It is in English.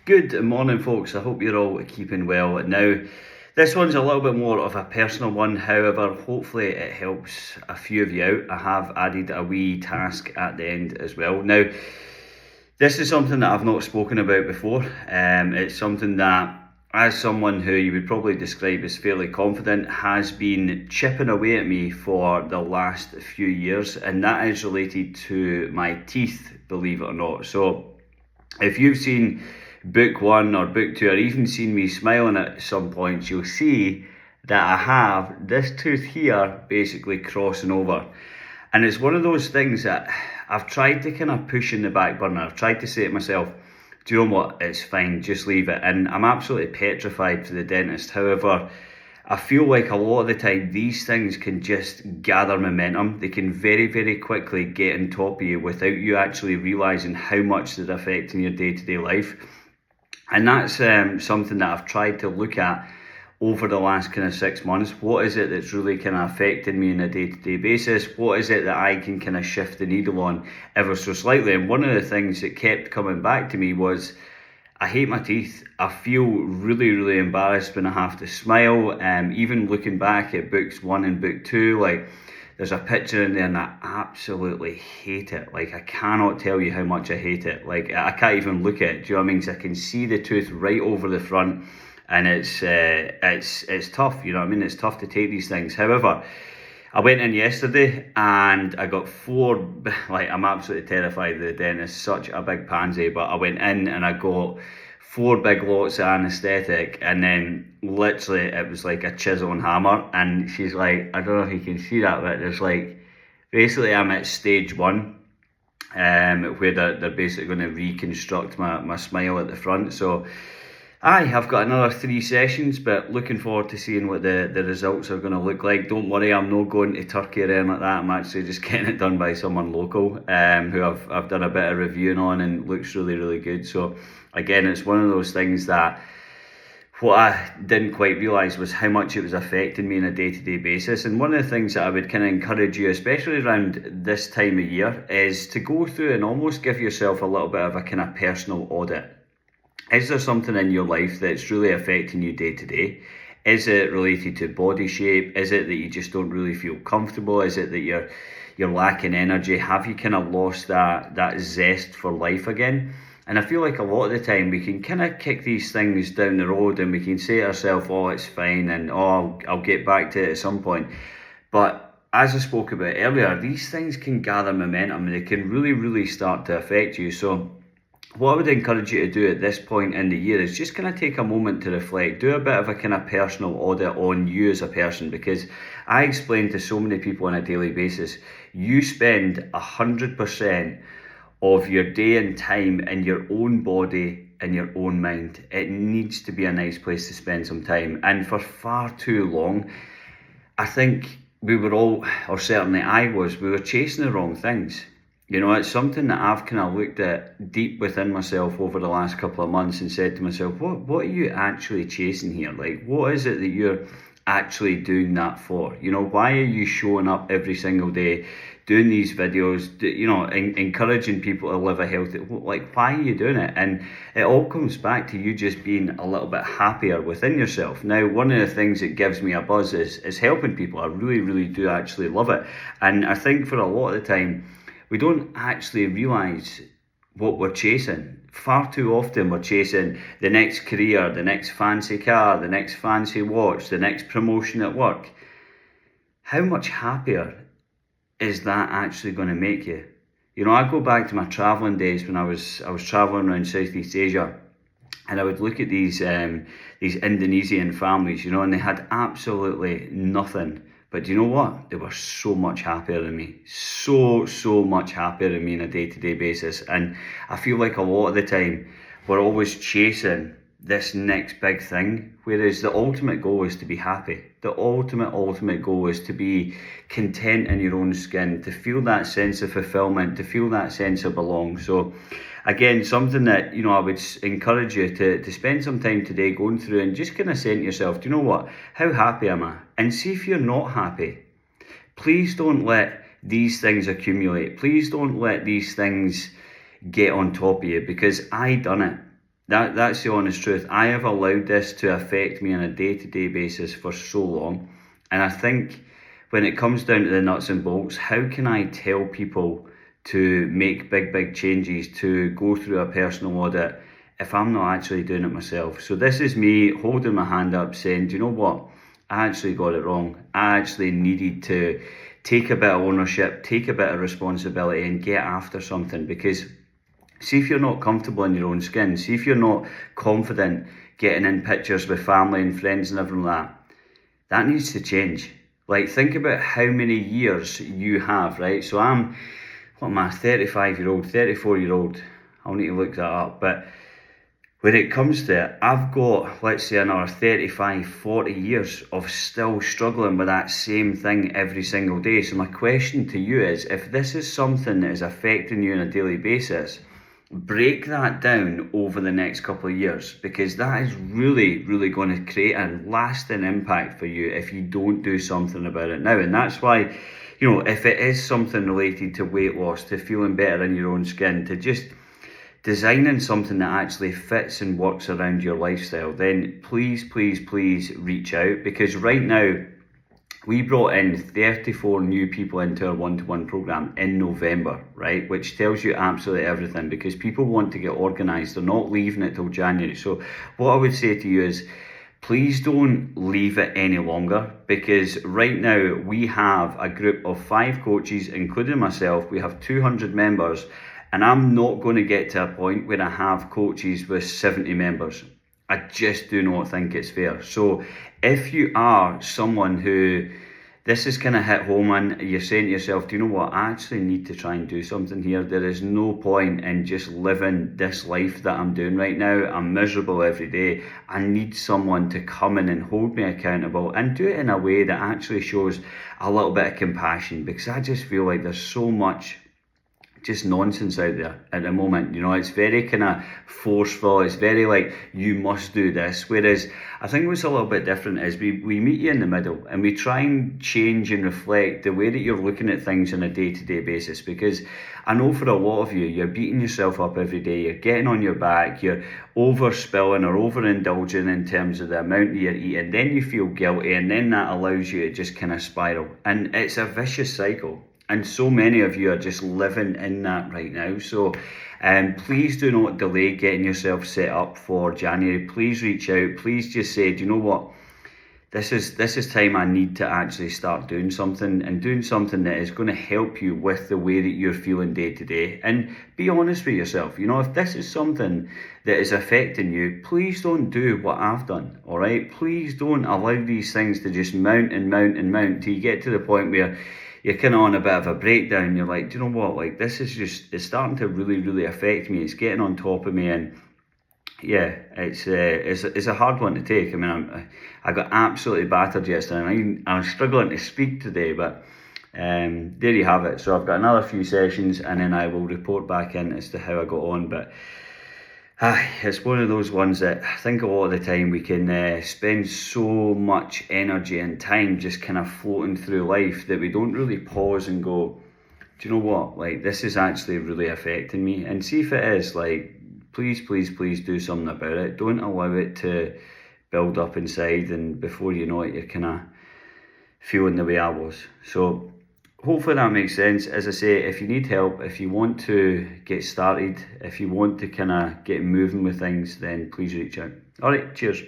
Good morning, folks. I hope you're all keeping well. Now, this one's a little bit more of a personal one, however, hopefully it helps a few of you out. I have added a wee task at the end as well. Now, this is something that I've not spoken about before. It's something that, as someone who you would probably describe as fairly confident, has been chipping away at me for the last few years, and that is related to my teeth, believe it or not. So, if you've seen book one or book two, or even seen me smiling at some points, you'll see that I have this tooth here basically crossing over. And it's one of those things that I've tried to kind of push in the back burner. I've tried to say to myself, do you know what, it's fine, just leave it. And I'm absolutely petrified for the dentist. However, I feel like a lot of the time these things can just gather momentum. They can very, very quickly get on top of you without you actually realising how much they're affecting your day-to-day life. And that's something that I've tried to look at over the last kind of 6 months. What is it that's really kind of affecting me on a day-to-day basis? What is it that I can kind of shift the needle on ever so slightly? And one of the things that kept coming back to me was, I hate my teeth. I feel really, really embarrassed when I have to smile. Even looking back at books one and book two, like, there's a picture in there and I absolutely hate it. Like, I cannot tell you how much I hate it. Like, I can't even look at it. Do you know what I mean? Because I can see the tooth right over the front, and it's tough. You know what I mean? It's tough to take these things. However, I went in yesterday and I got four, like, I'm absolutely terrified of the dentist, such a big pansy, but I went in and I got 4 big lots of anaesthetic, and then literally it was like a chisel and hammer. And she's like, I don't know if you can see that, but there's like, basically I'm at stage 1, where they're basically going to reconstruct my smile at the front. So I've got another 3 sessions, but looking forward to seeing what the results are going to look like. Don't worry, I'm not going to Turkey or anything like that. I'm actually just getting it done by someone local, who I've done a bit of reviewing on, and looks really, really good. So again, it's one of those things that what I didn't quite realise was how much it was affecting me on a day-to-day basis. And one of the things that I would kind of encourage you, especially around this time of year, is to go through and almost give yourself a little bit of a kind of personal audit. Is there something in your life that's really affecting you day to day? Is it related to body shape? Is it that you just don't really feel comfortable? Is it that you're lacking energy? Have you kind of lost that zest for life again? And I feel like a lot of the time we can kind of kick these things down the road and we can say to ourselves, oh, it's fine, and oh, I'll get back to it at some point. But as I spoke about earlier, these things can gather momentum and they can really, really start to affect you. So what I would encourage you to do at this point in the year is just kind of take a moment to reflect, do a bit of a kind of personal audit on you as a person, because I explain to so many people on a daily basis, you spend 100% of your day and time in your own body and your own mind. It needs to be a nice place to spend some time. And for far too long, I think we were all, or certainly I was, we were chasing the wrong things. You know, it's something that I've kind of looked at deep within myself over the last couple of months and said to myself, what are you actually chasing here? Like, what is it that you're actually doing that for? You know, why are you showing up every single day, doing these videos, you know, encouraging people to live a healthy, like, why are you doing it? And it all comes back to you just being a little bit happier within yourself. Now, one of the things that gives me a buzz is helping people. I really, really do actually love it. And I think for a lot of the time, we don't actually realise what we're chasing. Far too often we're chasing the next career, the next fancy car, the next fancy watch, the next promotion at work. How much happier is that actually going to make you? You know, I go back to my travelling days when I was travelling around Southeast Asia, and I would look at these Indonesian families, you know, and they had absolutely nothing. But do you know what? They were so much happier than me. So much happier than me on a day-to-day basis. And I feel like a lot of the time we're always chasing this next big thing, whereas the ultimate goal is to be happy. The ultimate goal is to be content in your own skin, to feel that sense of fulfillment, to feel that sense of belong. So again, something that, you know, I would encourage you to spend some time today going through and just kind of saying to yourself, do you know what? How happy am I? And see if you're not happy. Please don't let these things accumulate. Please don't let these things get on top of you, because I done it. That's the honest truth. I have allowed this to affect me on a day-to-day basis for so long. And I think when it comes down to the nuts and bolts, how can I tell people to make big changes, to go through a personal audit, if I'm not actually doing it myself? So this is me holding my hand up saying, do you know what? I actually got it wrong. I actually needed to take a bit of ownership, take a bit of responsibility and get after something. Because see if you're not comfortable in your own skin, see if you're not confident getting in pictures with family and friends and everything like that, that needs to change. Like, think about how many years you have, right? So what am I, 35-year-old, 34-year-old, I'll need to look that up, but when it comes to it, I've got, let's say, another 35, 40 years of still struggling with that same thing every single day. So my question to you is, if this is something that is affecting you on a daily basis, break that down over the next couple of years, because that is really going to create a lasting impact for you if you don't do something about it now. And that's why, if it is something related to weight loss, to feeling better in your own skin, to just designing something that actually fits and works around your lifestyle, then please reach out. Because right now, we brought in 34 new people into our one-to-one program in November, right? Which tells you absolutely everything, because people want to get organised. They're not leaving it till January. So what I would say to you is, please don't leave it any longer, because right now we have a group of 5 coaches, including myself. We have 200 members, and I'm not going to get to a point where I have coaches with 70 members. I just do not think it's fair. So if you are someone who this is kind of hit home and you're saying to yourself, do you know what, I actually need to try and do something here. There is no point in just living this life that I'm doing right now. I'm miserable every day. I need someone to come in and hold me accountable and do it in a way that actually shows a little bit of compassion, because I just feel like there's so much just nonsense out there at the moment. It's very kind of forceful. It's very like, you must do this. Whereas I think what's a little bit different is we meet you in the middle and we try and change and reflect the way that you're looking at things on a day-to-day basis. Because I know for a lot of you, you're beating yourself up every day. You're getting on your back. You're overspilling or overindulging in terms of the amount that you're eating. Then you feel guilty, and then that allows you to just kind of spiral. And it's a vicious cycle. And so many of you are just living in that right now. So please do not delay getting yourself set up for January. Please reach out. Please just say, do you know what? This is time I need to actually start doing something, and doing something that is going to help you with the way that you're feeling day to day. And be honest with yourself. If this is something that is affecting you, please don't do what I've done, all right? Please don't allow these things to just mount till you get to the point where you're kind of on a bit of a breakdown. You're like, do you know what? Like, this is it's starting to really affect me. It's getting on top of me, and yeah, it's a hard one to take. I mean, I got absolutely battered yesterday, and I'm struggling to speak today, but there you have it. So I've got another few sessions, and then I will report back in as to how I got on. But it's one of those ones that I think a lot of the time we can spend so much energy and time just kind of floating through life that we don't really pause and go, do you know what, like, this is actually really affecting me. And see if it is, like, please do something about it. Don't allow it to build up inside, and before you know it, you're kind of feeling the way I was. So hopefully that makes sense. As I say, if you need help, if you want to get started, if you want to kind of get moving with things, then please reach out. All right, cheers.